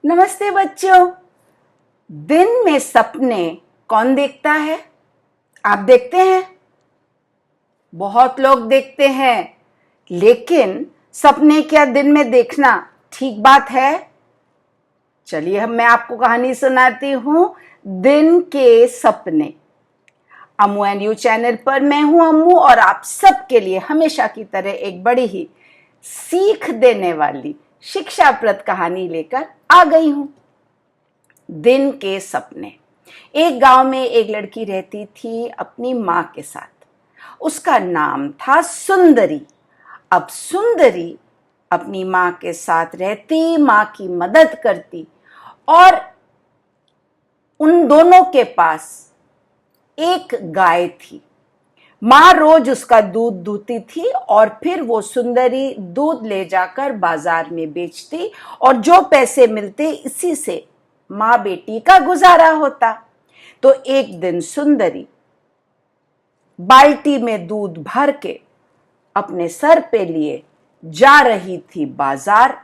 नमस्ते बच्चों। दिन में सपने कौन देखता है? आप देखते हैं? बहुत लोग देखते हैं, लेकिन सपने क्या दिन में देखना ठीक बात है? चलिए मैं आपको कहानी सुनाती हूं, दिन के सपने। अम्मू एंड यू चैनल पर मैं हूं अम्मू और आप सबके लिए हमेशा की तरह एक बड़ी ही सीख देने वाली शिक्षाप्रद कहानी लेकर आ गई हूं। दिन के सपने। एक गांव में एक लड़की रहती थी अपनी मां के साथ। उसका नाम था सुंदरी। अब सुंदरी अपनी मां के साथ रहती, मां की मदद करती और उन दोनों के पास एक गाय थी। मां रोज उसका दूध दूहती थी और फिर वो सुंदरी दूध ले जाकर बाजार में बेचती और जो पैसे मिलते इसी से मां बेटी का गुजारा होता। तो एक दिन सुंदरी बाल्टी में दूध भर के अपने सर पे लिए जा रही थी बाजार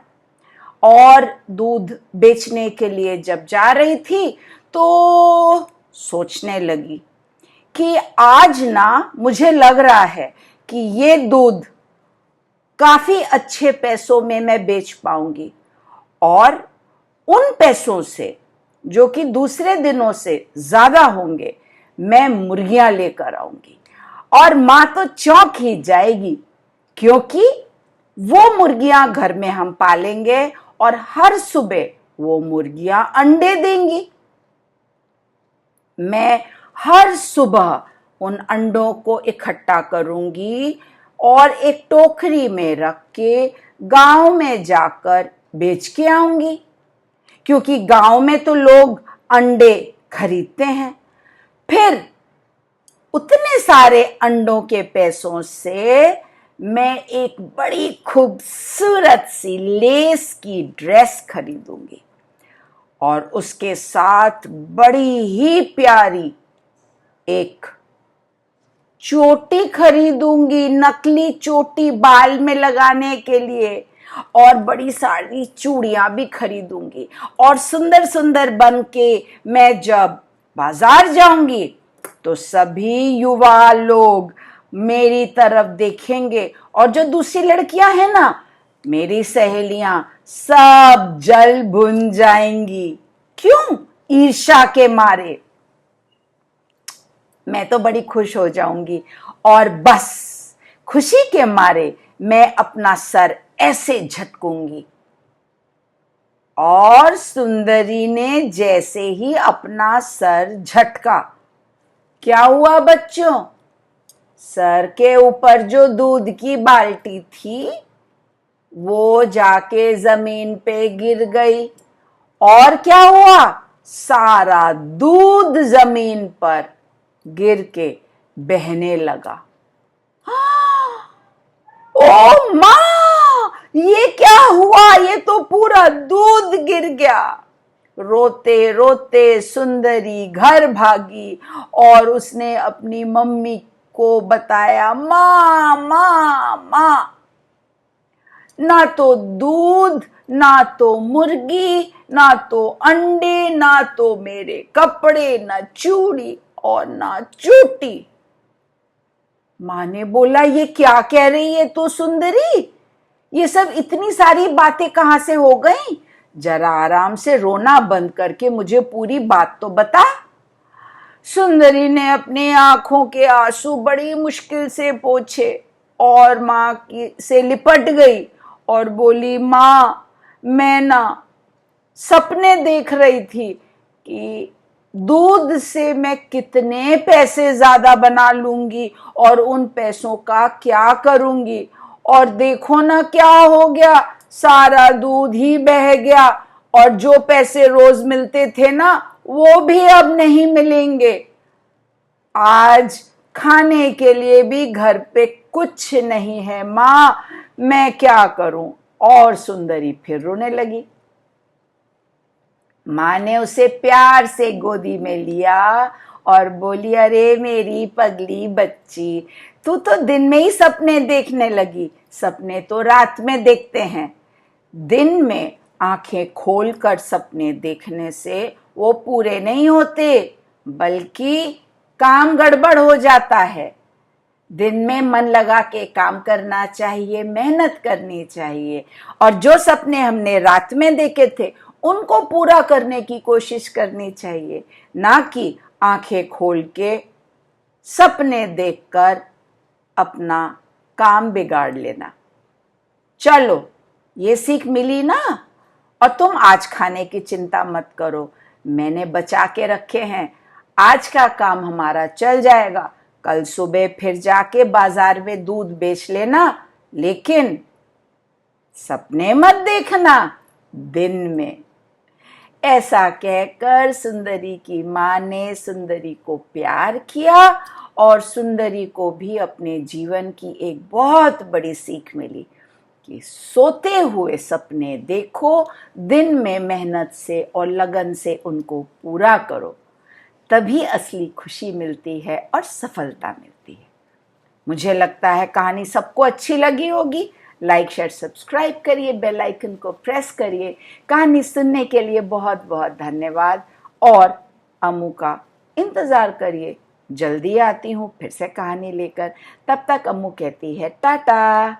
और दूध बेचने के लिए जब जा रही थी तो सोचने लगी कि आज ना मुझे लग रहा है कि ये दूध काफी अच्छे पैसों में मैं बेच पाऊंगी और उन पैसों से जो कि दूसरे दिनों से ज्यादा होंगे मैं मुर्गियां लेकर आऊंगी। और मां तो चौंक ही जाएगी क्योंकि वो मुर्गियां घर में हम पालेंगे और हर सुबह वो मुर्गियां अंडे देंगी। मैं हर सुबह उन अंडों को इकट्ठा करूंगी और एक टोकरी में रख के गांव में जाकर बेच के आऊंगी, क्योंकि गांव में तो लोग अंडे खरीदते हैं। फिर उतने सारे अंडों के पैसों से मैं एक बड़ी खूबसूरत सी लेस की ड्रेस खरीदूंगी और उसके साथ बड़ी ही प्यारी एक चोटी खरीदूंगी, नकली चोटी बाल में लगाने के लिए, और बड़ी सारी चूड़ियां भी खरीदूंगी। और सुंदर सुंदर बन के मैं जब बाजार जाऊंगी तो सभी युवा लोग मेरी तरफ देखेंगे और जो दूसरी लड़कियां हैं ना, मेरी सहेलियां, सब जल भुन जाएंगी। क्यों? ईर्ष्या के मारे। मैं तो बड़ी खुश हो जाऊंगी और बस खुशी के मारे मैं अपना सर ऐसे झटकूंगी। और सुंदरी ने जैसे ही अपना सर झटका, क्या हुआ बच्चों? सर के ऊपर जो दूध की बाल्टी थी वो जाके जमीन पे गिर गई और क्या हुआ? सारा दूध जमीन पर गिर के बहने लगा। ओ माँ, ये क्या हुआ? ये तो पूरा दूध गिर गया। रोते रोते सुंदरी घर भागी और उसने अपनी मम्मी को बताया, माँ माँ माँ, ना तो दूध, ना तो मुर्गी, ना तो अंडे, ना तो मेरे कपड़े, ना चूड़ी और ना चोटी। मां ने बोला, ये क्या कह रही है तू सुंदरी? ये सब इतनी सारी बातें कहां से हो गई? जरा आराम से रोना बंद करके मुझे पूरी बात तो बता। सुंदरी ने अपनी आंखों के आंसू बड़ी मुश्किल से पोंछे और मां की से लिपट गई और बोली, मां, मैं ना सपने देख रही थी कि दूध से मैं कितने पैसे ज्यादा बना लूंगी और उन पैसों का क्या करूंगी, और देखो ना क्या हो गया, सारा दूध ही बह गया और जो पैसे रोज मिलते थे ना वो भी अब नहीं मिलेंगे। आज खाने के लिए भी घर पे कुछ नहीं है मां, मैं क्या करूं? और सुंदरी फिर रोने लगी। मां ने उसे प्यार से गोदी में लिया और बोली, अरे मेरी पगली बच्ची, तू तो दिन में ही सपने देखने लगी। सपने तो रात में देखते हैं, दिन में आंखें खोलकर सपने देखने से वो पूरे नहीं होते, बल्कि काम गड़बड़ हो जाता है। दिन में मन लगा के काम करना चाहिए, मेहनत करनी चाहिए, और जो सपने हमने रात में देखे थे उनको पूरा करने की कोशिश करनी चाहिए, ना कि आंखें खोल के सपने देखकर अपना काम बिगाड़ लेना। चलो, ये सीख मिली ना। और तुम आज खाने की चिंता मत करो, मैंने बचा के रखे हैं। आज का काम हमारा चल जाएगा, कल सुबह फिर जाके बाजार में दूध बेच लेना, लेकिन सपने मत देखना दिन में। ऐसा कहकर सुंदरी की माँ ने सुंदरी को प्यार किया और सुंदरी को भी अपने जीवन की एक बहुत बड़ी सीख मिली कि सोते हुए सपने देखो, दिन में मेहनत से और लगन से उनको पूरा करो, तभी असली खुशी मिलती है और सफलता मिलती है। मुझे लगता है कहानी सबको अच्छी लगी होगी। लाइक शेयर सब्सक्राइब करिए, बेल आइकन को प्रेस करिए। कहानी सुनने के लिए बहुत बहुत धन्यवाद, और अम्मू का इंतज़ार करिए, जल्दी आती हूँ फिर से कहानी लेकर। तब तक अम्मू कहती है टाटा।